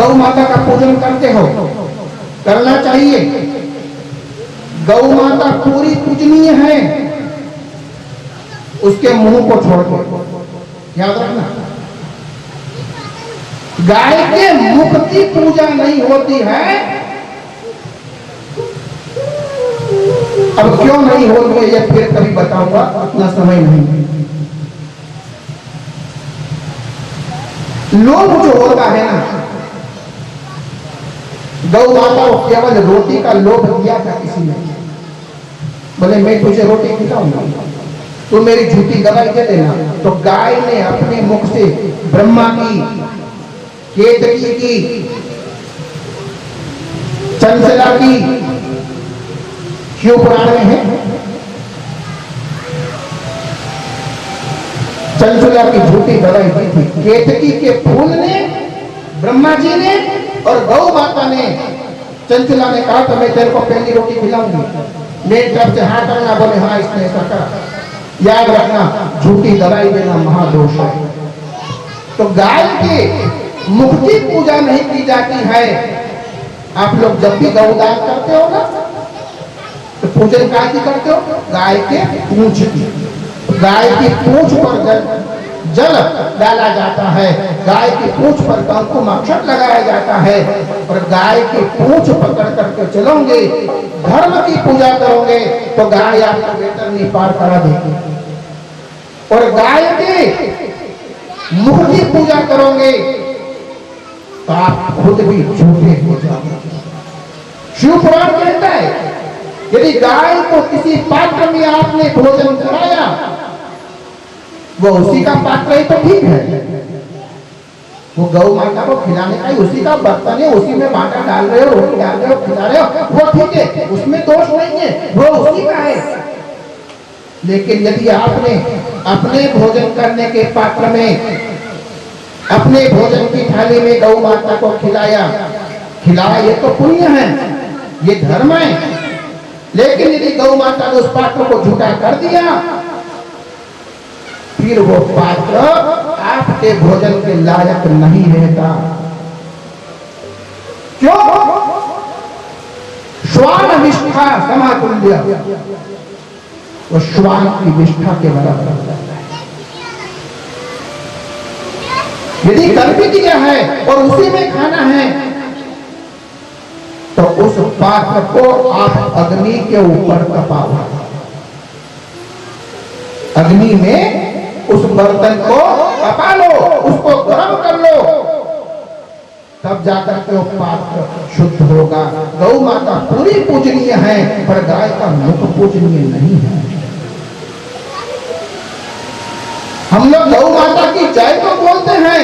गौ माता का पूजन करते हो, करना चाहिए। गौ माता पूरी पूजनीय है, उसके मुंह को छोड़ के याद रखना। गाय के मुख की पूजा नहीं होती है। अब क्यों नहीं होती है ये फिर कभी बताऊंगा, इतना समय नहीं। लोभ जो होता है ना, गौ माता को केवल रोटी का लोभ दिया था किसी ने, बोले मैं तुझे रोटी खिलाऊंगा, तू मेरी झूठी दवाई दे देना। तो गाय ने अपने मुख से ब्रह्मा की, केतकी की, चंचला की, शिव पुराण में है, चंचला की झूठी दवाई दी थी। केतकी के फूल ने ब्रह्मा जी ने और गौ माता ने, चंचला ने कहा तो मैं तेरे को पहली रोटी खिलाऊंगी, मेरी तरफ से हाँ करना, बोले हाँ इसने ऐसा करा। याद रखना, झूठी दवाई देना महादोष है। तो गाय के मुख की पूजा नहीं की जाती है। आप लोग जब भी गौदान करते हो ना, तो पूजन गाय की करते हो, गाय के पूंछ की। गाय की पूंछ पर जल डाला जाता है, गाय की पूंछ पर कुमकुम अक्षत लगाया जाता है, और गाय की पूंछ पकड़ करके चलोगे, धर्म की पूजा करोगे तो गाय आपको बेतरनी पार करा देगी। और गाय के मुख की पूजा करोगे तो आप खुद भी झूठे हो जाओगे। शिव पुराण कहता है, यदि गाय को किसी पात्र में आपने भोजन कराया, वो उसी का पात्र है तो ठीक है, वो गौ माता को खिलाने का ही उसी का बर्तन है, उसी में बाटा डाल रहे हो, रोटी डाल रहे हो, खिला रहे हो, वो ठीक है, उसमें दोष नहीं है, वो उसी का है। लेकिन यदि आपने अपने भोजन करने के पात्र में, अपने भोजन की थाली में गौ माता को खिलाया, ये तो पुण्य है, ये धर्म है। लेकिन यदि गौ माता ने उस पात्र को झूठा कर दिया, फिर वो पात्र आपके भोजन के लायक नहीं रहता। क्यों? श्वान निष्ठा समातुल्य, वो श्वान की निष्ठा के बराबर हो जाता है। यदि कर भी दिया है और उसी में खाना है, तो उस पात्र को आप अग्नि के ऊपर तपाओ, अग्नि में उस बर्तन को तपा लो, उसको गर्म कर लो, तब जाकर के वो पात्र शुद्ध होगा। गौ माता पूरी पूजनीय है, पर गाय का मुख पूजनीय नहीं है। हम लोग गौ माता की जय तो बोलते हैं,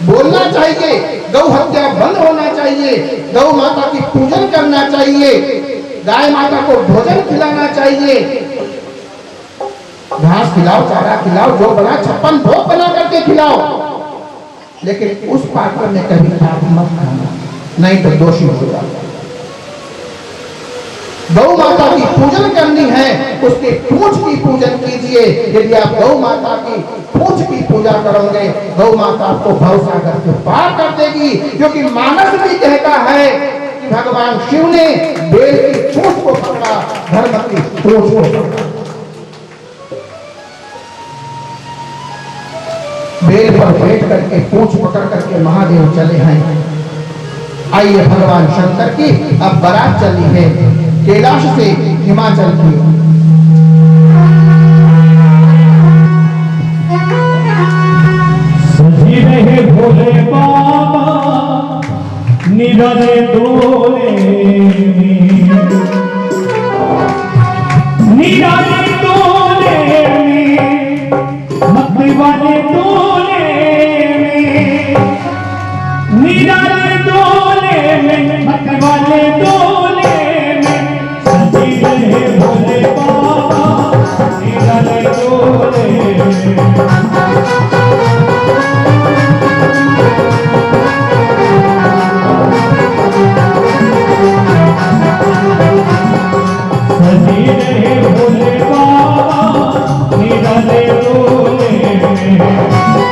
बोलना चाहिए, गौ हत्या बंद होना चाहिए, गौ माता की पूजन करना चाहिए, गाय माता को भोजन खिलाना चाहिए, घास खिलाओ, चारा खिलाओ, जो बना 56 भोग बना करके खिलाओ, लेकिन उस पात्र में कभी आप मत खाना, नहीं तो दोषी हो जाओगे। गौ माता की पूजन करनी है, उसके पूंछ की पूजन कीजिए। यदि आप गौ माता की पूंछ की पूजा करोगे, गौ माता आपको भवसागर से पार कर देगी। क्योंकि मानस भी कहता है कि भगवान शिव ने बेल की पूंछ को पकड़ा, धर्म की पूंछ को पकड़ा। बेल पर बैठ करके पूंछ पकड़ करके महादेव चले हैं। आइए भगवान शंकर की अब बारात चली है कैलाश से हिमाचल की। सजी रहे भोले बाबा निराले डोले, निराले डोले में, मक्खी वाले डोले में, निराले डोले में, मक्खी वाले डोले में, सजी रहे भोले बाबा निराले डोले में। सजी रहे भोले बाबा निराले डोले में।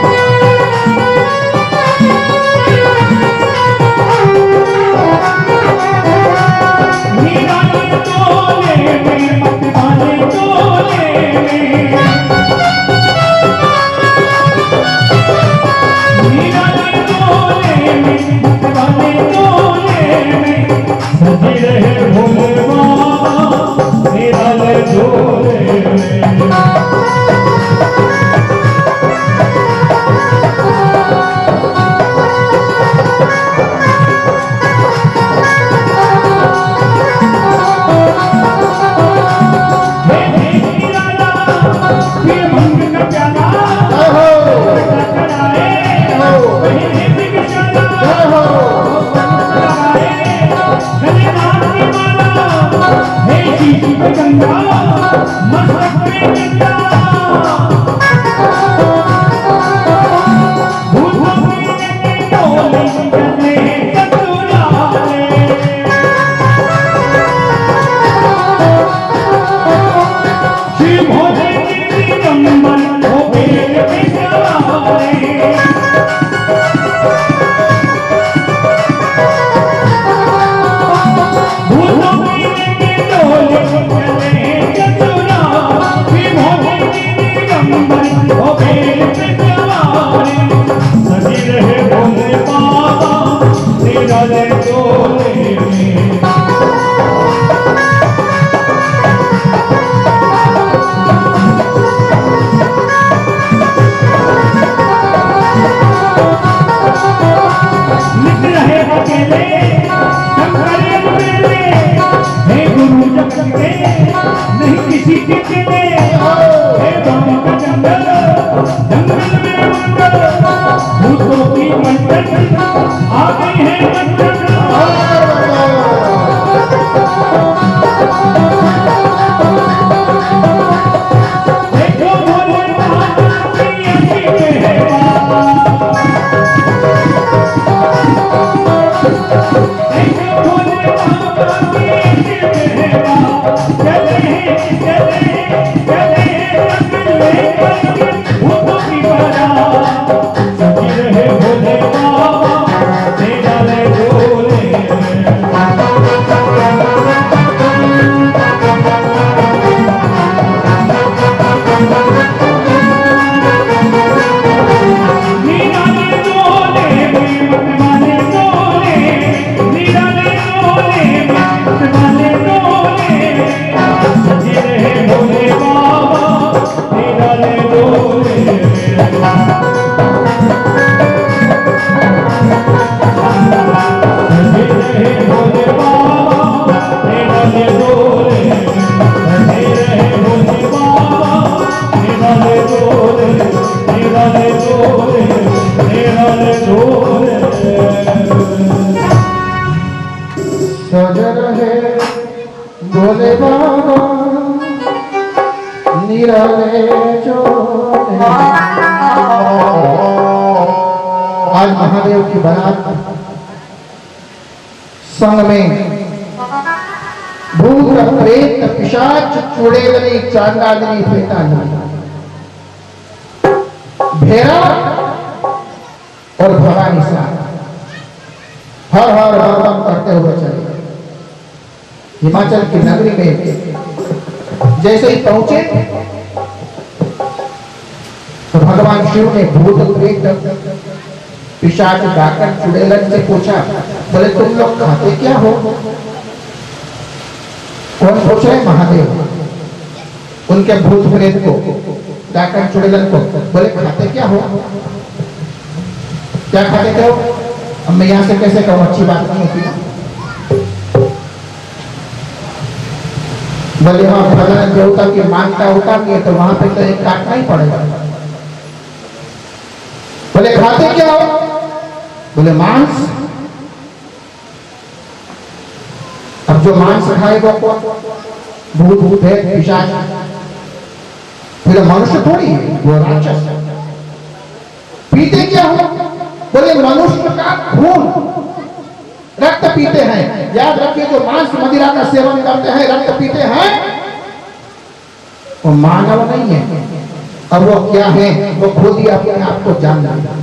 खेल में जवानी सजी रहे भोले बाबा निराले डोले में। लिख रहे अकेले शंकर मेले हे गुरु जगत के नहीं किसी के चले हे गाँव का जंगल जंगल में मंडल भूतों की मंडल आ गई है मंडल। देखो भोले बाबा की ऐसी मेहरबान सजन है भोले बाबा निराले चोले। आज महादेव की बारात संग में भूत प्रेत पिशाच चुड़ैलनी चांडालनी प्रेतालनी भैरव और भवानी सा हर हर हर बम करते हुए चले। हिमाचल की नगरी में जैसे ही पहुंचे तो भगवान शिव ने भूत प्रेत पिशाच डाकन चुड़ैलन से पूछा, बोले तुम लोग खाते क्या हो? कौन पूछ रहे? महादेव। उनके भूत प्रेत को डाकन चुड़ैलन को बोले खाते क्या हो? क्या खाते थे हो? अब मैं यहां से कैसे कहूं, अच्छी बात नहीं होती ना। बोले वहां भगवान देवता की मान्यता होता नहीं है तो वहां पे तो एक काटना ही पड़ेगा। बोले खाते क्या हो? बोले मांस। अब जो मांस खाएगा कौन? भूत भूत है पिशाच, फिर मनुष्य थोड़ी है, वो राक्षस। पीते क्या हो? बोले मनुष्य का खून रक्त पीते हैं। याद रखिए जो मांस मदिरा का सेवन करते हैं रक्त पीते हैं वो मानव नहीं है। और वो क्या है वो खुद ही अपने आप को जान लेगा।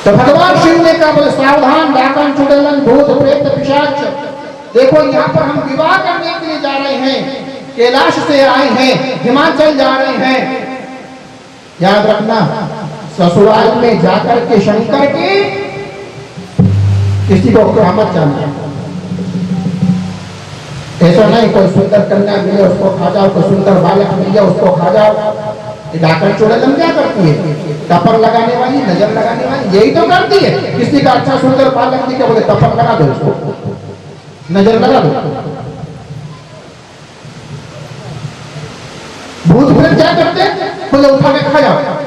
तो भगवान शिव ने कहा, बोले सावधान डाकन चुड़ैलन भूत प्रेत पिशाच। देखो यहाँ पर हम विवाह करने के लिए जा रहे हैं, कैलाश से आए हैं, हिमाचल जा रहे हैं। याद रखना ससुराल में जाकर के शंकर के किसी को क्या मत जानना। ऐसा नहीं कोई सुंदर कन्या मिले उसको खा जाओ, कोई सुंदर बालक मिल जाए उसको खा जाओ। डाकन चुड़ैलन क्या करती है? टपर लगाने वाली, नजर लगाने वाली, यही तो करती है। किसी का अच्छा सुंदर बालक दिखे बोले टपर लगा दो, उसको नजर लगा दो। भूत प्रेत क्या करते हैं? बोले उठा के खा जाओ।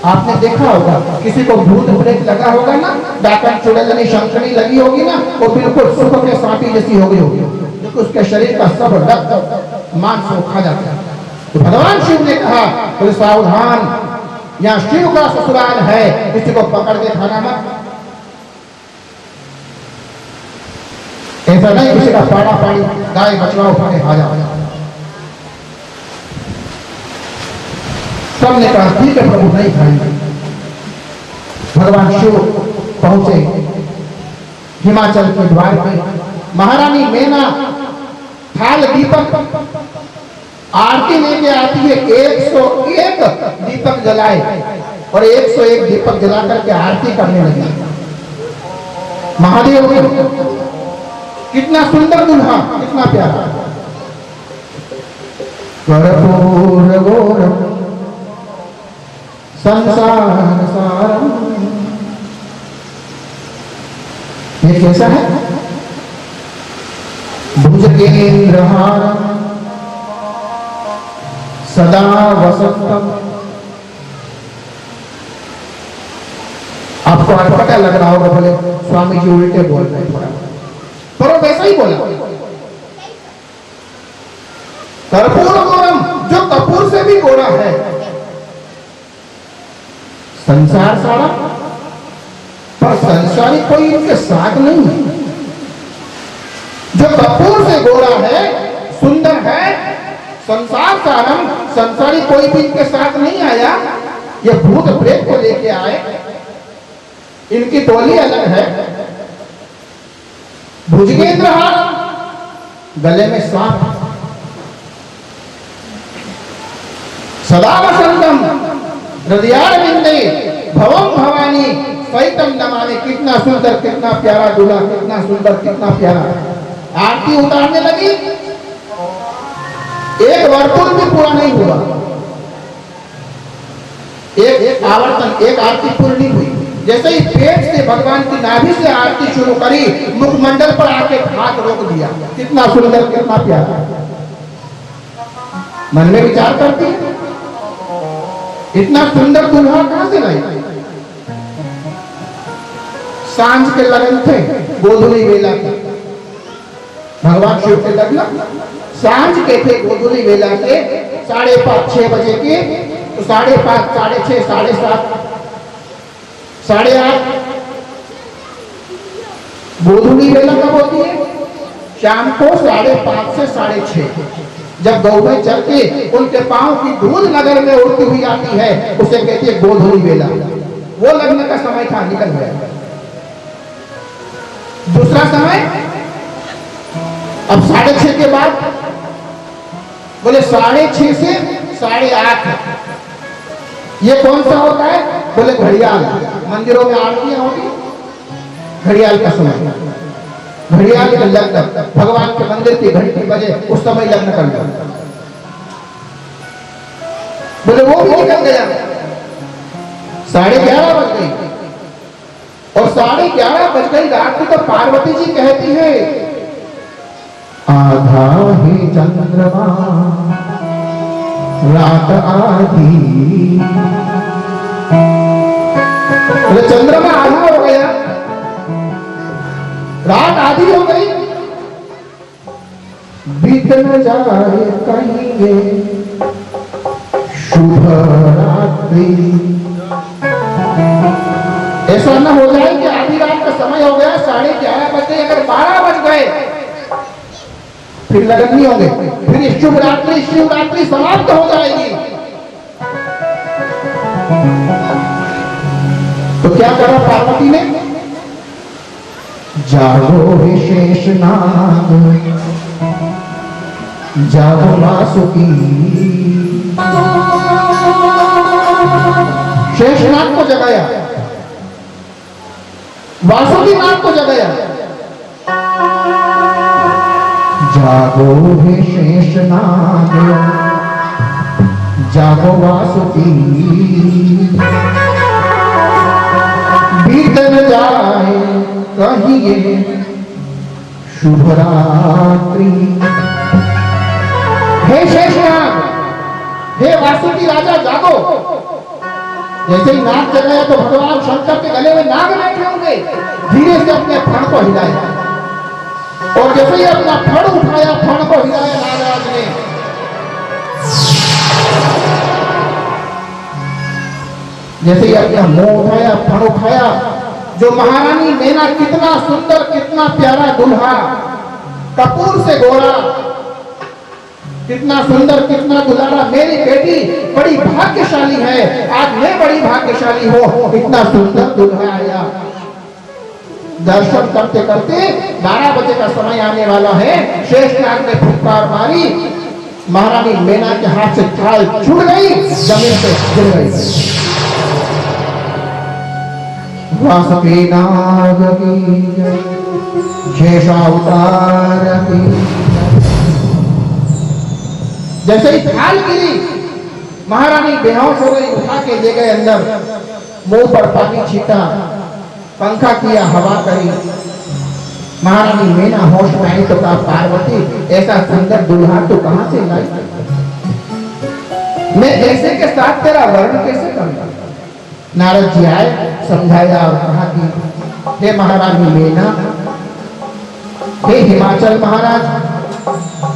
आपने देखा होगा किसी को भूत प्रेत लगा होगा ना, डाकन चुड़ैलनी शंखनी लगी होगी ना, वो बिल्कुल सुबह के सांपी जैसी हो गई होगी, क्योंकि उसके शरीर का सब रक्त मांस को खा जाता है। तो भगवान शिव ने कहा, बोले सावधान, यहाँ शिव का ससुराल है, किसी को पकड़ के खाना मत। ऐसा नहीं किसी का पाड़ा पाड़ी गाय बछड़ा उठा के खा जाओ। सबने कहा ठीक है प्रभु, नहीं खाएंगे। भगवान शिव पहुंचे हिमाचल के द्वार पे। महारानी मेना थाल दीपक आरती लेके आती है, 101 दीपक जलाए और 101 दीपक जला करके आरती करने लगी महादेव की। कितना सुंदर दुल्हा, कितना प्यारा। कर्पूर गौरम संसार सारम, ये कैसा है? भुजगेंद्रहारम सदा वसंतम। आपको अटपटा लग रहा होगा, बोले स्वामी जी उल्टे बोल रहे हैं थोड़ा, पर वो वैसा ही बोला। कर्पूर गौरम, जो कपूर से भी गोरा है। संसार सारा, पर संसारी कोई इनके साथ नहीं है। जो कपूर से गोरा है, सुंदर है, संसार सारम, संसारी कोई भी इनके साथ नहीं आया। ये भूत प्रेत को लेके आए, इनकी टोली अलग है। भुजगेंद्रहार, गले में सांप, सदा वसंतम हृदयारविंदे भवम भवानी सहितम नमामि। कितना सुंदर, कितना प्यारा दूल्हा, कितना सुंदर, कितना प्यारा। आरती उतारने लगी, एक वर्तुल भी पूरा नहीं हुआ, एक आवर्तन, एक आरती पूरी नहीं हुई। जैसे ही पेट से भगवान की नाभि से आरती शुरू करी, मुखमंडल पर आके हाथ रोक दिया। कितना सुंदर, कितना प्यारा। मन में विचार करती है, इतना सुंदर दूल्हा कहां से लाई? सांझ के लगन थे, गोधुली वेला के, भगवान शिव के लगन सांझ के थे, गोधुली वेला के 5:30 6 बजे के। तो 5:30 6:30 7:30 8:30 गोधुली वेला कब होती है? शाम को 5:30 से 6:30, जब गौएं चल के उनके पांव की धूल नगर में उड़ती हुई आती है, उसे कहती है गोधुली वेला। वो लगने का समय था, निकल गया। दूसरा समय अब 6:30 के बाद, बोले 6:30 से 8:30, ये कौन सा होता है? बोले घड़ियाल। मंदिरों में आरतियां होती, घड़ियाल का समय, घड़ियाल के लग्न, भगवान के मंदिर की घंटी बजे, उस समय लग्न कर लो। बोले वो भी निकल गया, 11:30 बज गई। और 11:30 बज गई रात को, तो पार्वती जी कहती है आधा ही चंद्रमा रात आधी। बोले चंद्रमा आधा हो गया, रात आधी हो गई, बीत न जाए कहीं ये शुभ रात्रि। ऐसा न हो जाए कि आधी रात का समय हो गया, 11:30 बज गए, अगर 12 बज गए फिर लगन नहीं होंगे, फिर शिवरात्रि समाप्त हो जाएगी। तो क्या करा पार्वती ने? जागो विशेष नाग, जागो वासुकी। शेषनाग को जगाया, वासुकी नाग को जगाया। जागो हे शेषनाग, जागो वासुकी, बीत न जाए कहीं ये शुभ रात्रि। हे शेषनाग, हे वासुकी राजा जागो। जैसे ही नाग जगाया तो भगवान शंकर के गले में नाग बैठे होंगे, धीरे से अपने फण को हिलाया, और जैसे ही अपना फण उठाया, फण को हिलाया नागराज ने, जैसे ही अपना मुंह उठाया, फण उठाया, जो महारानी मैना, कितना सुंदर, कितना प्यारा दूल्हा, कपूर से गोरा, कितना सुंदर, कितना दुलारा। मेरी बेटी बड़ी भाग्यशाली है, आज मैं बड़ी भाग्यशाली हूं, इतना सुंदर दूल्हा आया। दर्शन करते करते 12 बजे का समय आने वाला है। शेषनाग ने फुटकार मारी, महारानी मेना के हाथ से थाल छूट गई, जमीन पे गिर गई। वासुकी नाग की जय, शेषावतार की जय। जैसे ही थाल गिरी, महारानी बेहोश हो गई, उठा के ले गए अंदर, मुंह पर पानी छीटा, पंखा किया, हवा करी। महारानी मेना होश में आई तो कहा, पार्वती ऐसा सुंदर दुल्हा तो कहां से लाई? मैं ऐसे के साथ तेरा वर्ण कैसे करूंगा? नारद जी आए, समझाया और कहा कि हे महारानी मेना, हे हिमाचल महाराज,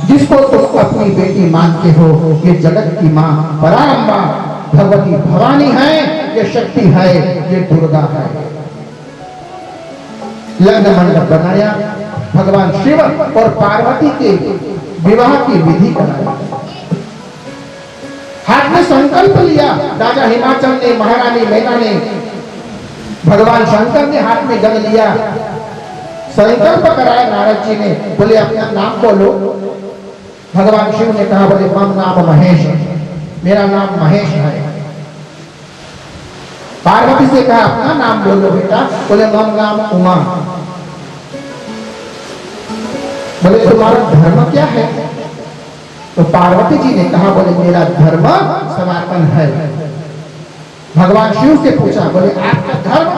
जिसको तुम अपनी बेटी मानते हो, ये जगत की मां पराम्बा भगवती भवानी है, ये शक्ति है, ये दुर्गा है। लग्न मंडप बनाया, भगवान शिव और पार्वती के विवाह की विधि कराई। हाथ में संकल्प लिया राजा हिमाचल ने, महारानी मेना ने, भगवान शंकर ने हाथ में जग लिया, संकल्प कराया। नारद जी ने बोले अपना नाम बोलो। भगवान शिव ने कहा, बोले मम नाम महेश, मेरा नाम महेश है। पार्वती से कहा अपना नाम बोलो बेटा, बोले मम नाम उमा। बोले तुम्हारा धर्म क्या है? तो पार्वती जी ने कहा, बोले मेरा धर्म सनातन है। भगवान शिव से पूछा, बोले आपका धर्म?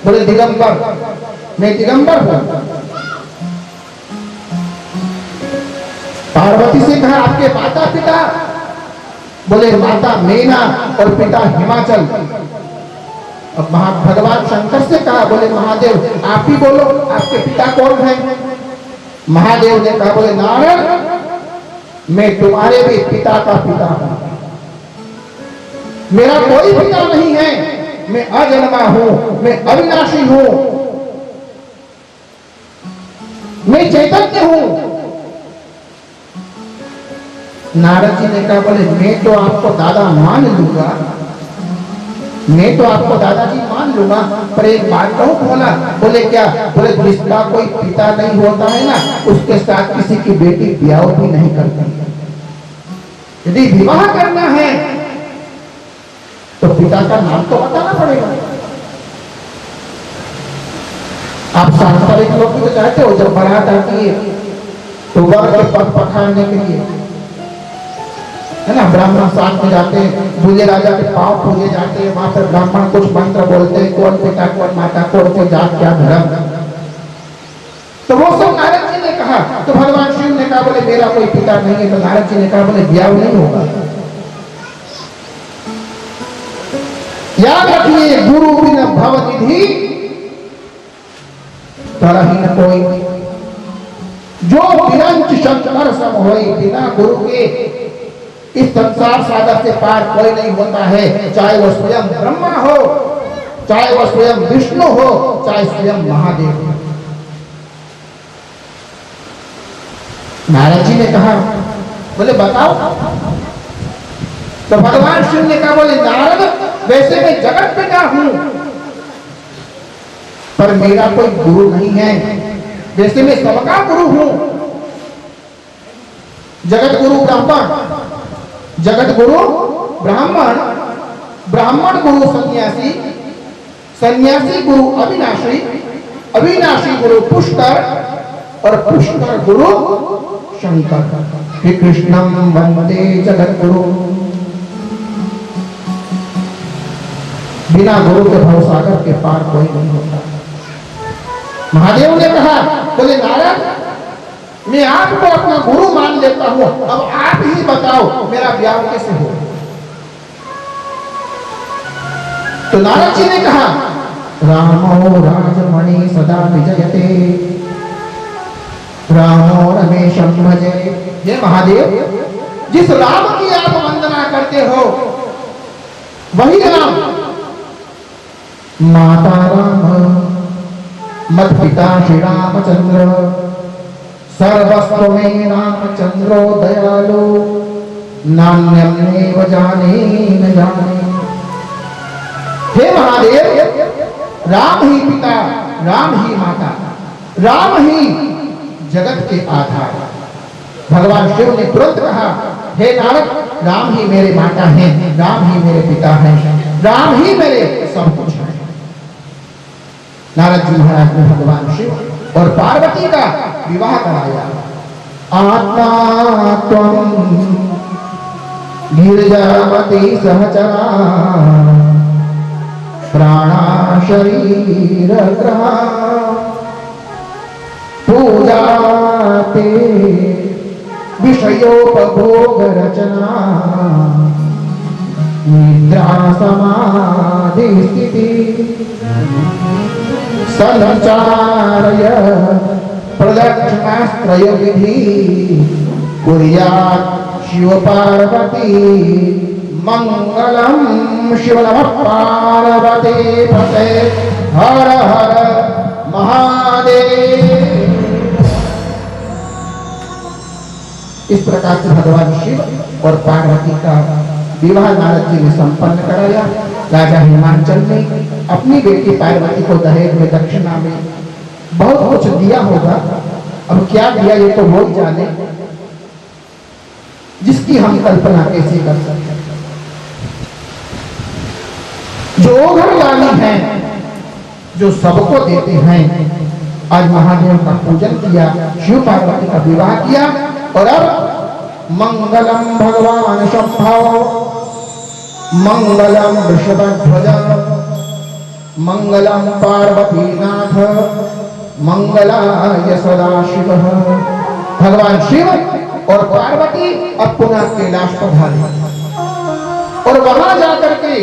बोले दिगंबर, मैं दिगंबर हूं। पार्वती से कहा आपके माता पिता? बोले माता मेना और पिता हिमाचल। अब भगवान शंकर से कहा, बोले महादेव आप ही बोलो, आपके पिता कौन है? महादेव ने कहा, बोले नारायण, मैं तुम्हारे भी पिता का पिता हूं। मेरा कोई पिता नहीं है, मैं अजन्मा हूं, मैं अविनाशी हूं, मैं चैतन्य हूं। नारद जी ने कहा, बोले मैं तो आपको दादा मान लूंगा, मैं तो आपको दादाजी मान लूंगा, पर एक बात कहूं बोला। बोले क्या? बोले जिसका कोई पिता नहीं होता है ना, उसके साथ किसी की बेटी ब्याह भी नहीं करती। यदि विवाह करना है तो पिता का नाम तो बताना पड़ेगा। आप सांसारिक लोग तो चाहते हो जब बारात आती है तो वर के पग पखारने के लिए, है ना, ब्राह्मण साथ में जाते हैं, दूल्हे राजा के पांव पूजे जाते हैं, वहां पर ब्राह्मण कुछ मंत्र बोलते हैं, कौन पिता कौन माता कौन से जात क्या धर्म, तो वो सब नारद जी ने कहा। तो भगवान शिव ने कहा, बोले मेरा कोई पिता नहीं है। तो नारद जी ने कहा, बोले ब्याह नहीं होगा। याद रखिए, गुरु बिन भव निधि तरहि न कोई, जो बिरंच शंकर सम होई, बिना गुरु के इस संसार सागर से पार कोई नहीं होता है। चाहे वो स्वयं ब्रह्मा हो, चाहे वो स्वयं विष्णु हो, चाहे स्वयं महादेव हो। नारद जी ने कहा, बोले बताओ। तो भगवान शिव ने कहा, बोले नारद, वैसे मैं जगत पिता हूं, पर मेरा कोई गुरु नहीं है। वैसे मैं सबका गुरु हूं। जगत गुरु ब्राह्मण, जगत गुरु ब्राह्मण, ब्राह्मण गुरु सन्यासी, सन्यासी गुरु अविनाशी, अविनाशी गुरु पुष्कर और पुष्कर गुरु शंकर। श्री कृष्णम वंदे जगत गुरु। बिना गुरु के भवसागर के पार कोई नहीं होता। महादेव ने कहा, बोले नारद, मैं आपको अपना गुरु मान लेता हूं, अब आप ही बताओ मेरा ब्याह कैसे हो। तो नारद जी ने कहा, रामो राजमणि सदा विजयते, रामो रमेशम भजे। ये महादेव, जिस राम की आप वंदना करते हो वही राम, माता राम, मत पिता श्री रामचंद्र, सर्वस्व में रामचंद्रो दयालु, नान्यम नैव जाने न जाने। हे महादेव, राम ही पिता, राम ही माता, राम ही जगत के आधार। भगवान शिव ने तुरंत कहा, हे नारद, राम ही मेरे माता हैं, राम ही मेरे पिता हैं, राम ही मेरे सब कुछ है। नारद जी महाराज ने भगवान शिव और पार्वती का विवाह कराया। आत्मा त्वं गिरिजावती सहचरा प्राणा शरीर ग्रहा पूजा ते विषयोपभोग रचना निद्रा समाधि स्थिति संचारय प्रदक्षिणास्त्रय विधि कुर्यात् शिव पार्वती मंगलम। शिव नमः पार्वती पते हर हर महादेव। इस प्रकार से भगवान शिव और पार्वती का विवाह नारद जी ने संपन्न कराया। राजा हिमांचल ने अपनी बेटी पार्वती को दहेज में, दक्षिणा में बहुत कुछ दिया होगा। अब क्या दिया ये तो वो ही जाने, जिसकी हम कल्पना कैसे कर सकते हैं। जो घर वाली हैं, जो सबको देते हैं। आज महादेव का पूजन किया, शिव पार्वती का विवाह किया और अब मंगलम भगवान शंभो मंगलम वृषभध्वज मंगलम पार्वतीनाथ मंगलाय सदाशिवः। भगवान शिव और पार्वती अब पुनः कैलाश पधारे और वहां जाकर के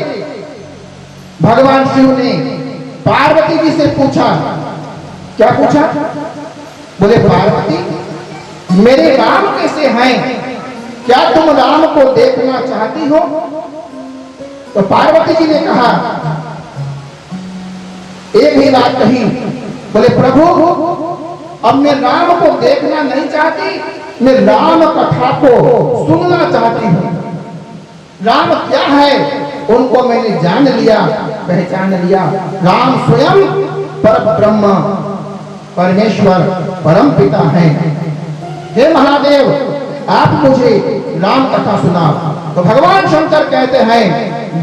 भगवान शिव ने पार्वती जी से पूछा। क्या पूछा? बोले, पार्वती मेरे राम कैसे हैं? क्या तुम राम को देखना चाहती हो? तो पार्वती जी ने कहा, एक ही बात कही। बोले, प्रभु अब मैं राम को देखना नहीं चाहती, मैं राम कथा को सुनना चाहती हूँ। राम क्या है उनको मैंने जान लिया, पहचान लिया। राम स्वयं पर ब्रह्म, परमेश्वर, परम पिता हैं। हे महादेव, आप मुझे राम कथा सुनाओ। तो भगवान शंकर कहते हैं,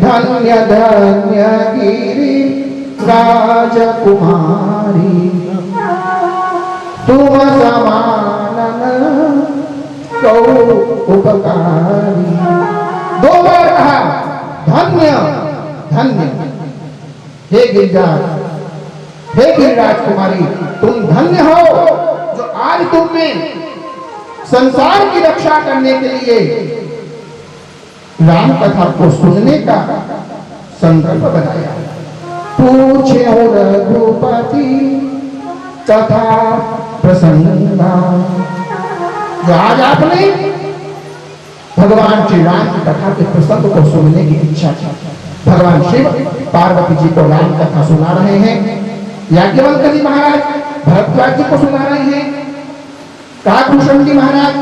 धन्य धन्य गिरि राजकुमारी तुम समानन कौ उपकारी। दो बार कहा, धन्य धन्य। हे गिरिराज, हे गिरिराज कुमारी, तुम धन्य हो जो आज तुमने संसार की रक्षा करने के लिए राम कथा को सुनने का संकल्प बनाया। पूछे रघुपति तथा प्रसन्ना। जो आज आपने भगवान श्री राम की कथा के प्रसंग को सुनने की इच्छा की। भगवान शिव पार्वती जी को राम कथा सुना रहे हैं। याज्ञवल्क्य जी महाराज भरद्वाज जी को सुना रहे हैं। काकभूषण जी महाराज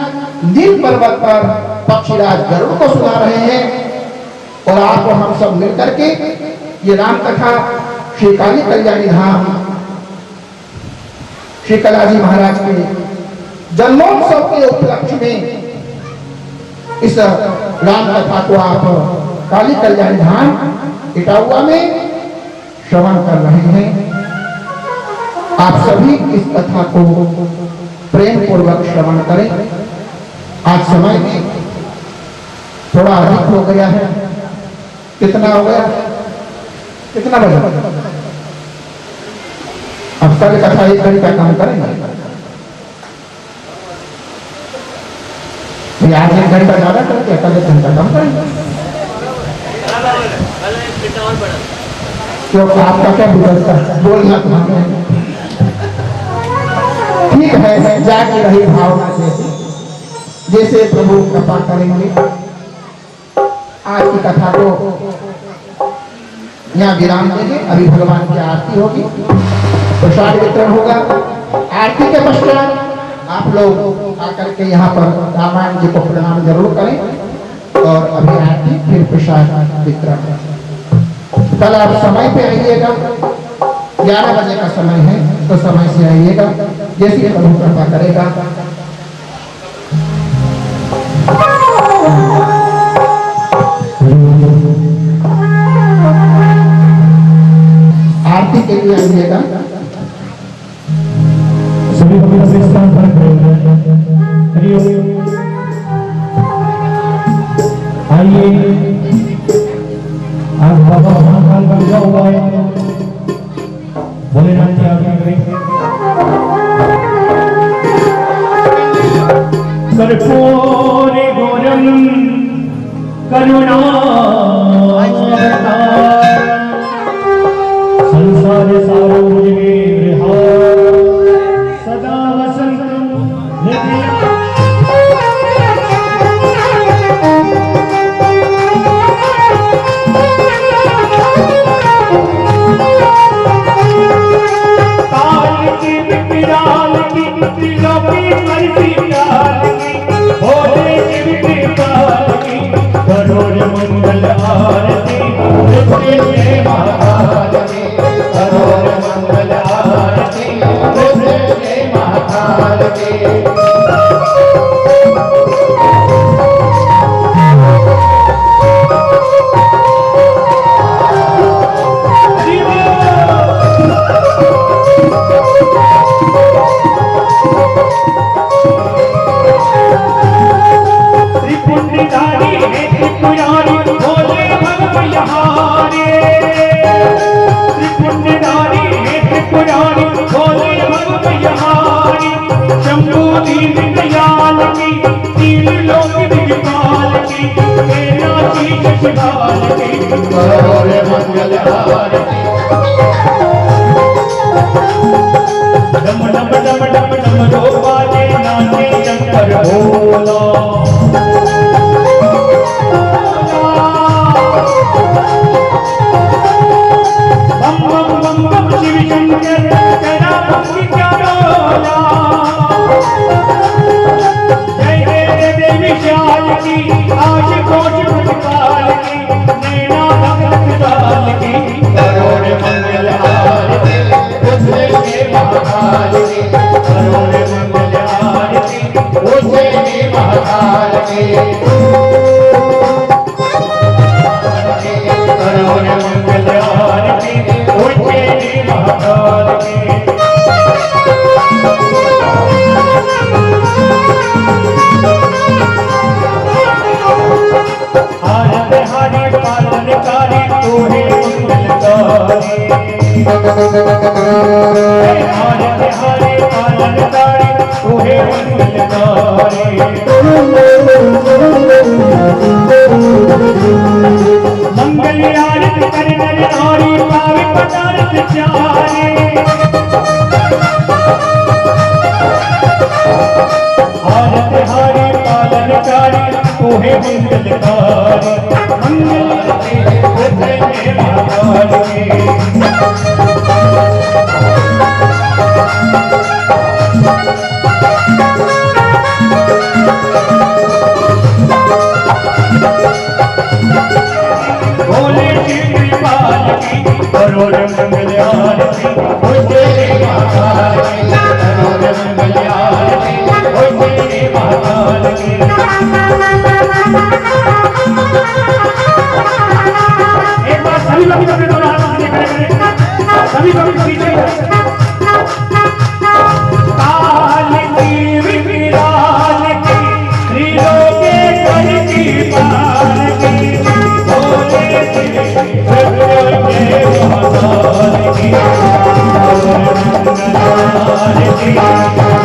नील पर्वत पर पक्षीराज गरुड़ को सुना रहे हैं। और आपको हम सब मिलकर के ये राम कथा श्री काली कल्याणी धाम श्री कलाजी महाराज के जन्मोत्सव के उपलक्ष्य में इस राम कथा को आप काली कल्याणी धाम इटावा में श्रवण कर रहे हैं। आप सभी इस कथा को प्रेम पूर्वक श्रवण करें। आज समय थोड़ा अधिक हो गया है। कितना हो गया? कितना बजा? अब कल कथा 1 घंटा कम करेंगे। आज 1 घंटा ज्यादा करके कल 1 घंटा कम करेंगे। क्योंकि आपका क्या बिगड़ता है? बोलना तुम्हारे ठीक है, जाके रही भावना जैसे प्रभु कृपा करेंगे। आज की कथा को यहाँ विराम देंगे। अभी भगवान की आरती होगी, प्रसाद वितरण होगा। आरती के पश्चात आप लोग आकर के यहाँ पर रामायण जी को प्रणाम जरूर करें और अभी आरती फिर प्रसाद वितरण। कल आप समय पे आइएगा। 11 बजे का समय है, तो समय से आइएगा, जैसी प्रभु कृपा करेगा। आरती के लिए आइएगा। सभी लोग अपने स्थान पर खड़े हो जाएं। आइए, आज बाबा महाकाल का विजय हुआ है, भोलेनाथ की आज्ञा करें। कर्पूरे गौरम करुणावतारम संसार सारों में सदा वसंतम काल की विपिराल की त्रिलोकी मर्जी काल की भोले की विपिराल की करोड़ मंगल आरती तुझे जय महाकाल की करोड़ मंगल आरती तुझे जय महाकाल की। त्रिपुंडीधारी है त्रिपुरारी भोले भगवैहारे, त्रिपुंडीधारी है त्रिपुरारी भोले भगवैहारी, शंभु दीन दयाल की तीन लोक दिग्पाल की तेरा शीश शिवाल की करोड़ मंगल आरती। डम डम डम डम डम रो बाजे नाचे शंकर भोला, बम बम बम बम शिव शंकर तेरा भक्ति क्या डोला। जय जय देवी श्याल की आज कोट काल की नैना भक्त काल की करोड़ मंगल आरती तुझे जय महाकाल की करोड़ मंगल आरती तुझे जय महाकाल की करोड़ मंगल आरती तुझे जय महाकाल की। हरे हरे पालनकारी तू है मंगलकारी, हरे हरे पालनकारी तू है मंगलकारी। मंगल आरती कर नर नारी पावे पदार्थ चारे, हरे हरे पालनकारी तू है मंगलकारी, मंगल तुझे जय महाकाल की। भोले की कृपाल की करोड़ मंगल आरती तुझे जय महाकाल की करोड़ मंगल आरती तुझे जय महाकाल की। एक बार सभी लोग अपने दोनों हाथ आगे खड़े करें, सभी लोग पीछे काल की विपिराल की त्रिलोकेश्वर की पाल की भोले की जय महाकाल की आरती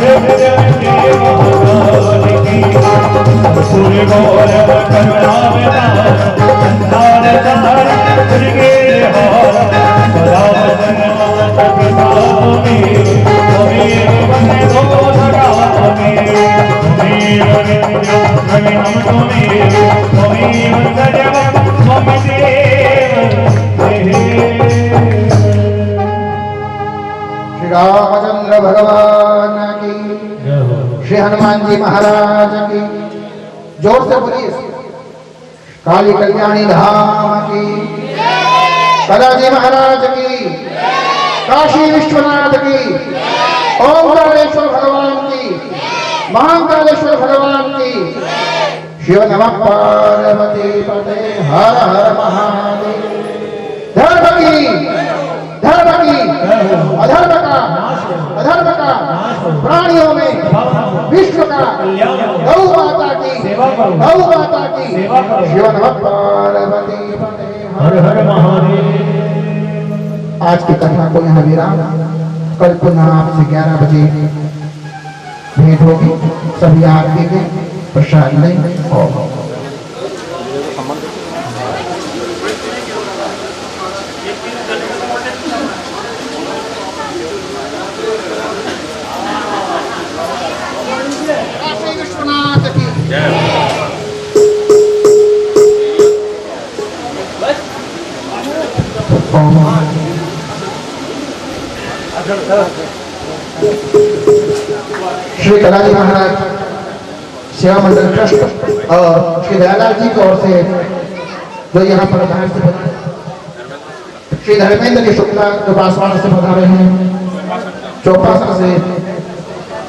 जय महाकाल की। सूर्य गौरव करुणावतार संसार सार तुझे हार सदा वसंत प्रतापे तुम्हें वंदे दो सदामे तुम्हें रविनम तुम्हें सदैव मम श्री रामचंद्र भगवान की, श्री हनुमान जी महाराज की, जोर से बोलिए काली कल्याणी धाम की, कलाजी महाराज की, काशी विश्वनाथ की, ओंकारेश्वर भगवान की, महाकालेश्वर भगवान की। शिव नमः पार्वती पते हर हर महादेव। धर्म की, अधर्म का प्राणियों में विश्व का गौ माता की, शिव नमः पार्वती पते हर हर महादेव। आज की कथा को यहाँ विराम। कल पुनः आपसे 11 बजे भेंट होगी। सभी आरती के प्रसाद लें और काशी विश्वनाथ की श्री कलाजी महाराज सेवा मंडल ट्रस्ट और श्री दयालाल जी की ओर से जो यहाँ पर बाहर से बने, श्री धर्मेंद्र शुक्ला जो बांसवाड़ा से बता रहे हैं, चौपासा से